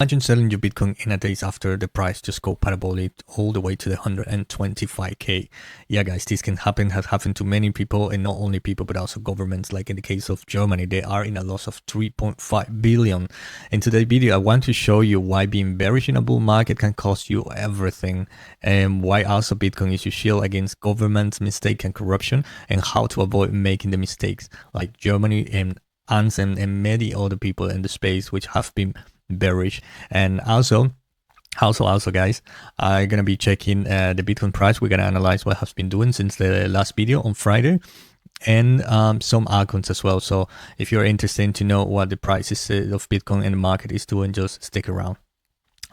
Imagine selling your Bitcoin in a days after the price just go parabolic all the way to the 125k. Yeah, guys, this can happen, has happened to many people, and not only people, but also governments. Like in the case of Germany, they are in a loss of 3.5 billion. In today's video, I want to show you why being bearish in a bull market can cost you everything, and why also Bitcoin is your shield against government mistake and corruption, and how to avoid making the mistakes like Germany and Ansem and many other people in the space which have been bearish. And also guys, I'm gonna be checking the Bitcoin price. We're gonna analyze what has been doing since the last video on Friday, and some altcoins as well. So if you're interested to know what the prices of Bitcoin and the market is doing, just stick around.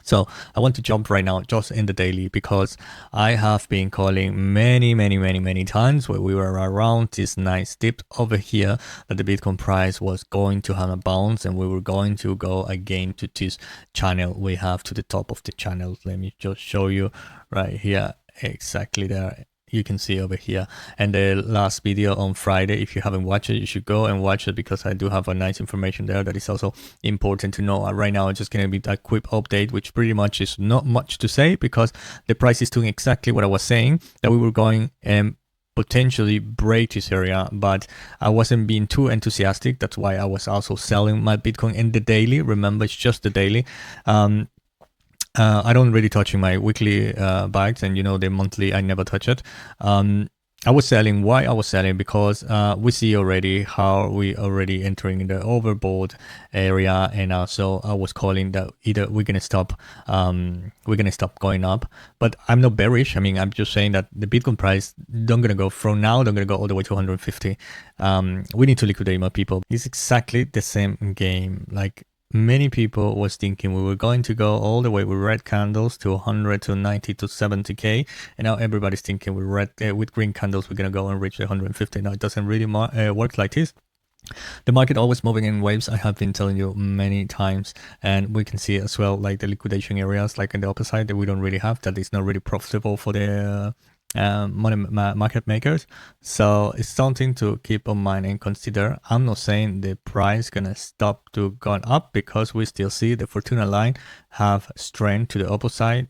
So I want to jump right now just in the daily, because I have been calling many times where we were around this nice dip over here that the Bitcoin price was going to have a bounce, and we were going to go again to this channel we have to the top of the channel. Let me just show you right here, exactly there. You can see over here, and the last video on Friday, if you haven't watched it, you should go and watch it, because I do have a nice information there that is also important to know. Right now it's just going to be a quick update, which pretty much is not much to say, because the price is doing exactly what I was saying, that we were going and potentially break this area, but I wasn't being too enthusiastic. That's why I was also selling my Bitcoin in the daily. Remember, it's just the daily. I don't really touch my weekly bites, and the monthly, I never touch it. I was selling. Why I was selling? Because we see already how we already entering in the overbought area, and also I was calling that either we're gonna stop going up. But I'm not bearish. I mean, I'm just saying that the Bitcoin price don't gonna go from now. Don't gonna go all the way to 150. We need to liquidate more people. It's exactly the same game. Like, many people was thinking we were going to go all the way with red candles to 100 to 90 to 70k, and now everybody's thinking with green candles we're gonna go and reach the 150. Now it doesn't really work like this. The market always moving in waves. I have been telling you many times, and we can see as well, like the liquidation areas, like in the opposite, that we don't really have, that is not really profitable for the market makers. So it's something to keep in mind and consider. I'm not saying the price gonna stop to going up, because we still see the Fortuna line have strength to the opposite.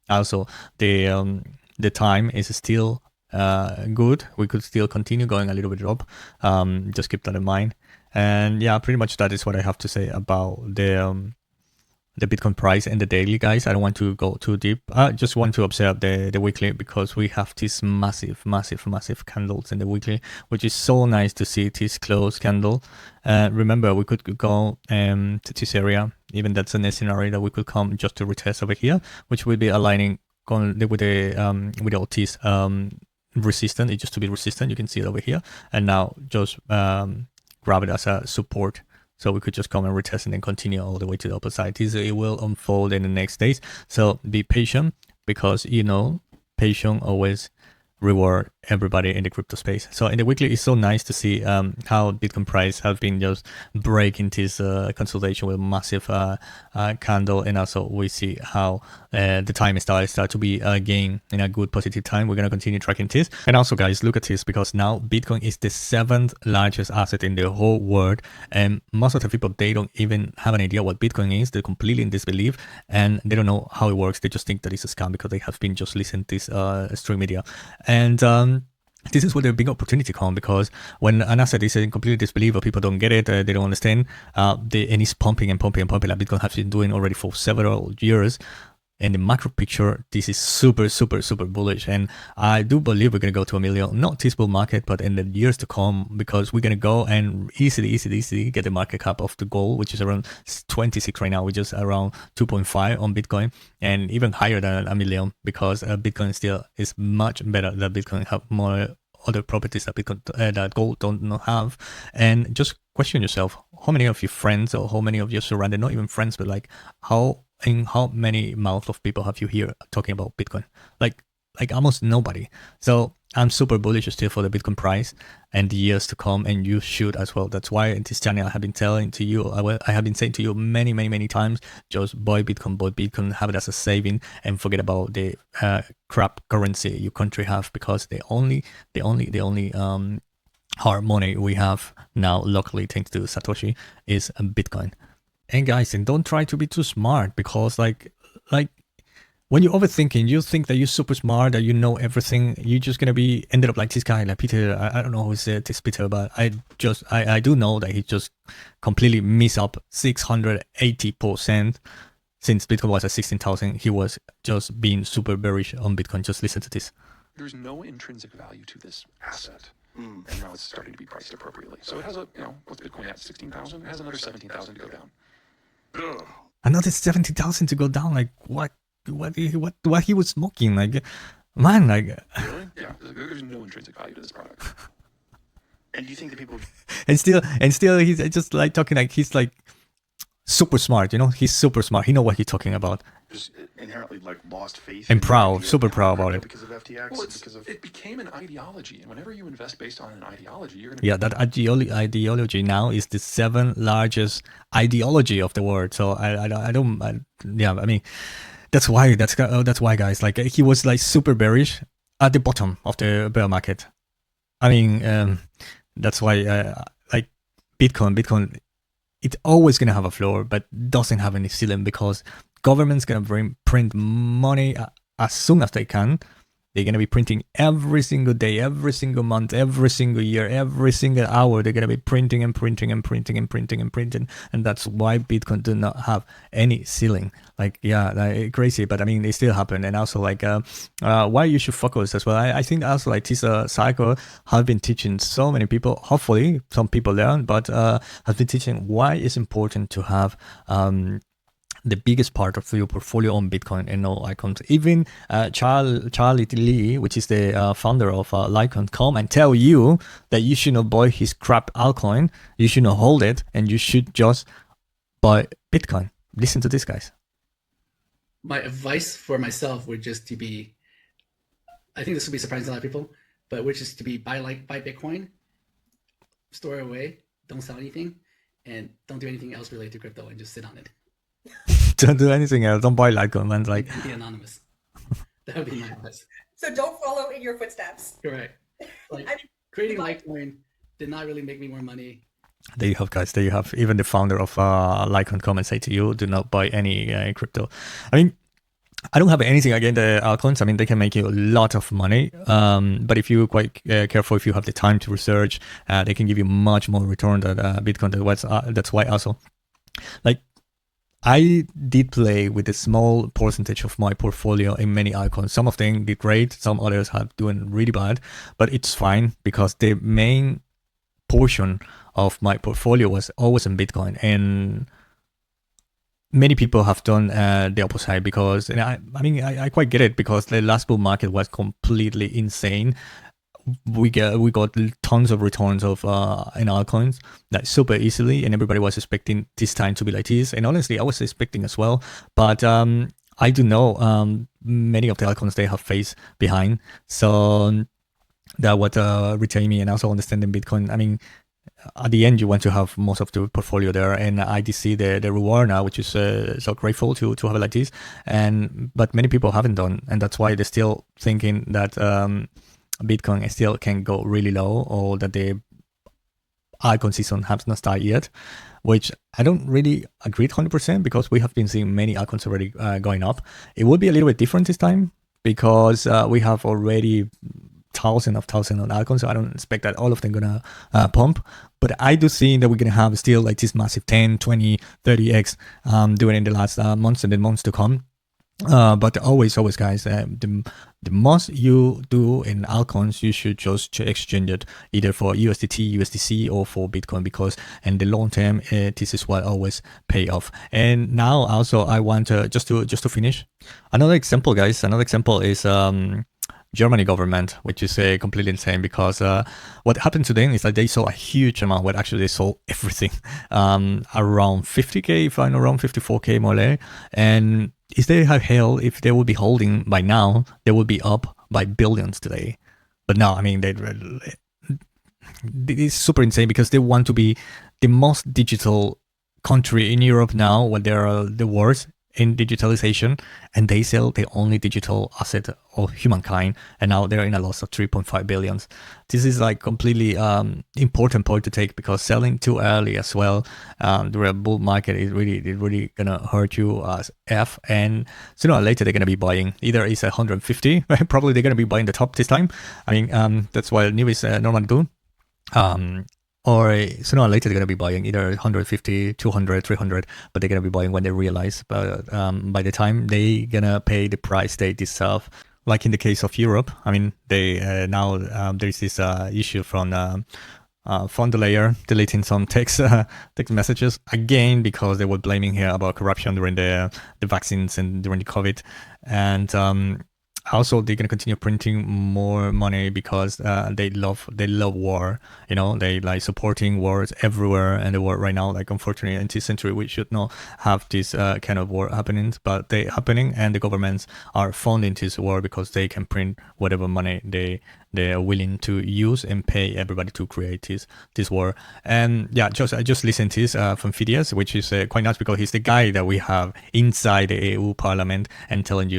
Also the time is still good. We could still continue going a little bit up. Just keep that in mind. And yeah, pretty much that is what I have to say about the Bitcoin price and the daily, guys. I don't want to go too deep. I just want to observe the weekly, because we have these massive candles in the weekly, which is so nice to see this close candle. Remember, we could go to this area, even that's a scenario that we could come just to retest over here, which will be aligning with all these resistant. It just to be resistant. You can see it over here, and now just grab it as a support. So we could just come and retest and then continue all the way to the opposite. It will unfold in the next days. So be patient, because patient always reward everybody in the crypto space. So in the weekly, it's so nice to see how Bitcoin price have been just breaking this consolidation with massive candle, and also we see how the time start to be again in a good positive time. We're gonna continue tracking this, and also guys, look at this, because now Bitcoin is the 7th largest asset in the whole world, and most of the people, they don't even have an idea what Bitcoin is. They're completely in disbelief, and they don't know how it works. They just think that it's a scam, because they have been just listening to this stream media. And this is where the big opportunity comes, because when an asset is in complete disbelief, or people don't get it, they don't understand, and it's pumping, like Bitcoin has been doing already for several years. In the macro picture, this is super bullish, and I do believe we're gonna go to 1 million, not this bull market, but in the years to come, because we're gonna go and easily get the market cap of the goal, which is around 26 right now. We're just around 2.5 on Bitcoin, and even higher than 1 million, because Bitcoin still is much better. That Bitcoin have more other properties that Bitcoin that gold don't not have. And just question yourself, how many of your friends, or how many of your surrounded, not even friends, but like how many mouth of people have you here talking about Bitcoin? Like almost nobody. So I'm super bullish still for the Bitcoin price and the years to come, and you should as well. That's why in this channel I have been telling to you, I have been saying to you many times, just buy Bitcoin, have it as a saving, and forget about the crap currency your country have, because the only hard money we have now locally, thanks to Satoshi, is Bitcoin. And guys, and don't try to be too smart, because like when you're overthinking, you think that you're super smart, that you know everything. You're just gonna be ended up like this guy, like Peter. I don't know who's this Peter, but I do know that he just completely missed up 680% since Bitcoin was at 16,000. He was just being super bearish on Bitcoin. Just listen to this. There's no intrinsic value to this asset, and now it's starting to be priced appropriately. So it has a, what's Bitcoin at 16,000? It has another 17,000 to go down. Ugh. Another 70,000 to go down. Like what he was smoking, like, man, like. Really? Yeah, there's no intrinsic value to this product. And do you think that people and still he's just like talking like he's like super smart, he's super smart, he know what he's talking about, just inherently like lost faith and proud, super proud about it because of FTX? Well, it became an ideology, and whenever you invest based on an ideology, you're gonna that ideology now is the 7th largest ideology of the world. So I mean, that's why guys, like, he was like super bearish at the bottom of the bear market. I mean, that's why like Bitcoin, it's always gonna have a floor, but doesn't have any ceiling, because government's gonna print money as soon as they can. They're gonna be printing every single day, every single month, every single year, every single hour. They're gonna be printing and printing and printing and printing and printing, and that's why Bitcoin do not have any ceiling. Like, yeah, like, crazy, but I mean, they still happen. And also, like, why you should focus as well. I think also, like, this cycle have been teaching so many people. Hopefully, some people learn, but has been teaching why it's important to have the biggest part of your portfolio on Bitcoin and no icons. Even Charlie Lee, which is the founder of Layen, come and tell you that you should not buy his crap altcoin, you should not hold it, and you should just buy Bitcoin. Listen to this, guys. My advice for myself would just to be, I think this will be surprising to a lot of people, but which is to be buy Bitcoin, store it away, don't sell anything, and don't do anything else related to crypto, and just sit on it. Don't do anything else. Don't buy Litecoin, man. Like, be anonymous. That would be my advice. So don't follow in your footsteps. Correct. Like, creating Litecoin did not really make me more money. There you have, guys. There you have. Even the founder of Litecoin come and say to you, do not buy any crypto. I mean, I don't have anything against the altcoins. I mean, they can make you a lot of money. But if you're quite careful, if you have the time to research, they can give you much more return than Bitcoin. That's why also, like, I did play with a small percentage of my portfolio in many icons. Some of them did great, some others have doing really bad, but it's fine because the main portion of my portfolio was always in Bitcoin, and many people have done the opposite, because, and I quite get it, because the last bull market was completely insane. We got tons of returns of in altcoins, like, super easily, and everybody was expecting this time to be like this, and honestly I was expecting as well, but I do know many of the altcoins, they have face behind, so that what retain me, and also understanding Bitcoin. I mean, at the end you want to have most of the portfolio there, and I did see the reward now, which is so grateful to have it like this, but many people haven't done, and that's why they're still thinking that Bitcoin still can go really low, or that the icon season has not started yet, which I don't really agree 100%, because we have been seeing many icons already going up. It will be a little bit different this time, because we have already thousands on icons, so I don't expect that all of them gonna pump, but I do see that we're gonna have still like this massive 10, 20, 30x doing in the last months and the months to come. But always guys, the most you do in altcoins, you should just exchange it either for USDT, USDC, or for Bitcoin, because in the long term this is what always pay off. And now also I want to just to finish another example, guys. Another example is Germany government, which is completely insane, because what happened to them is that they sold a huge amount. Well, actually they sold everything, around 50k, if I'm around 54k more or less. And if they have held, if they would be holding by now, they would be up by billions today. But now, I mean, it's super insane, because they want to be the most digital country in Europe now, when they are the worst. in digitalization, and they sell the only digital asset of humankind, and now they're in a loss of 3.5 billions. This is like completely important point to take, because selling too early as well during a bull market is really gonna hurt you as F, and sooner or later they're gonna be buying. Either it's 150, probably they're gonna be buying the top this time. I mean, that's why new is normally do. Or sooner or later they're going to be buying either 150, 200, 300, but they're going to be buying when they realize. But by the time they going to pay the price they deserve, like in the case of Europe, I mean, they now there's this issue from der Layen deleting some text messages again, because they were blaming here about corruption during the vaccines and during the COVID. And also, they're gonna continue printing more money because they love war. You know, they like supporting wars everywhere in the world right now. Like, unfortunately, in this century, we should not have this kind of war happening, but they happening, and the governments are funding this war because they can print whatever money they are willing to use and pay everybody to create this war. And yeah, I just listened to this from Phidias, which is quite nice, because he's the guy that we have inside the EU Parliament and telling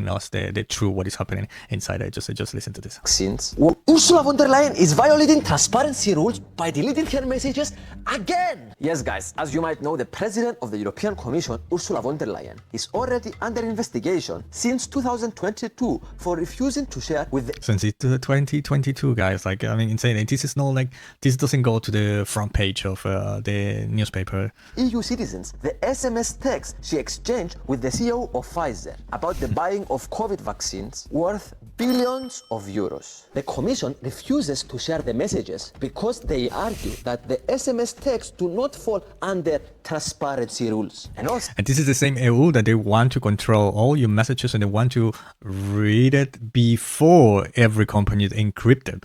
us the truth, what is happening inside. I just listen to this. Since Ursula von der Leyen is violating transparency rules by deleting her messages again. Yes, guys, as you might know, the president of the European Commission, Ursula von der Leyen, is already under investigation since 2022 for refusing to share with the since it's 2022, guys. Like, I mean, insane. And this is not like, this doesn't go to the front page of the newspaper. EU citizens the SMS text she exchanged with the CEO of Pfizer about the buying of COVID vaccines worth billions of euros. The Commission refuses to share the messages because they argue that the SMS texts do not fall under transparency rules. And this is the same EU that they want to control all your messages, and they want to read it before every company is encrypted.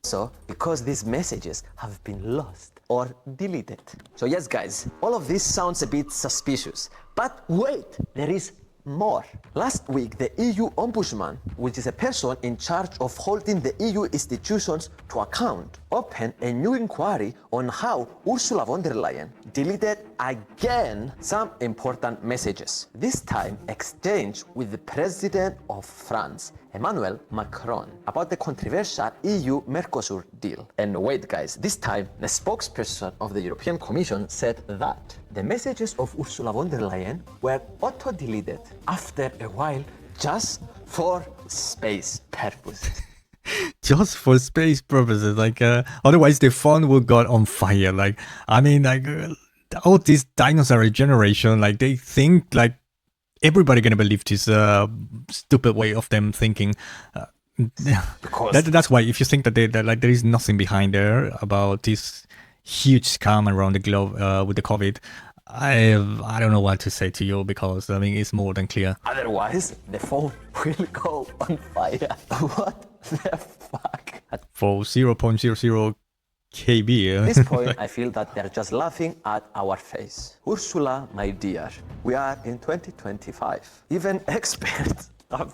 So, because these messages have been lost or deleted. So yes, guys, all of this sounds a bit suspicious. But wait, there is more. Last week, the EU Ombudsman, which is a person in charge of holding the EU institutions to account, opened a new inquiry on how Ursula von der Leyen deleted again some important messages, this time exchanged with the President of France, Emmanuel Macron, about the controversial EU-Mercosur deal. And wait, guys, this time the spokesperson of the European Commission said that the messages of Ursula von der Leyen were auto-deleted after a while just for space purposes. Just for space purposes, like otherwise the phone would got on fire. Like, I mean, like all this dinosaur generation, like they think like everybody gonna believe this stupid way of them thinking. That's why if you think that like there is nothing behind there about this huge scam around the globe with the COVID, I don't know what to say to you, because I mean it's more than clear. Otherwise, the phone will go on fire. What the fuck? For 0.00 KB. At this point, I feel that they're just laughing at our face. Ursula, my dear, we are in 2025. Even experts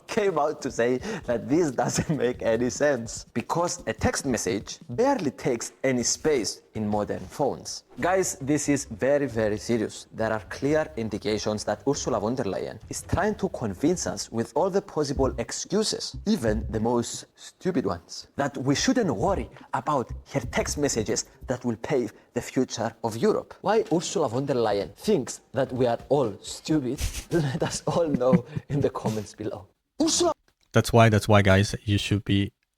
came out to say that this doesn't make any sense, because a text message barely takes any space in modern phones. Guys, this is very, very serious. There are clear indications that Ursula von der Leyen is trying to convince us with all the possible excuses, even the most stupid ones, that we shouldn't worry about her text messages that will pave the future of Europe. Why Ursula von der Leyen thinks that we are all stupid, let us all know in the comments below. Ursula. That's why, guys, you should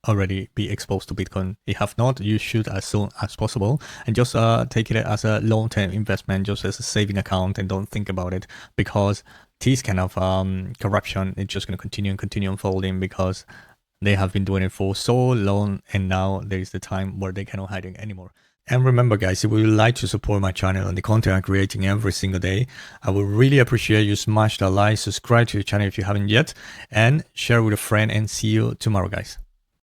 already be exposed to Bitcoin. If have not, you should as soon as possible, and just take it as a long-term investment, just as a saving account, and don't think about it, because this kind of corruption is just going to continue unfolding, because they have been doing it for so long, and now there is the time where they cannot hide it anymore. And remember, guys, if you would like to support my channel and the content I'm creating every single day, I would really appreciate you smash that like, subscribe to the channel if you haven't yet, and share with a friend, and see you tomorrow, guys.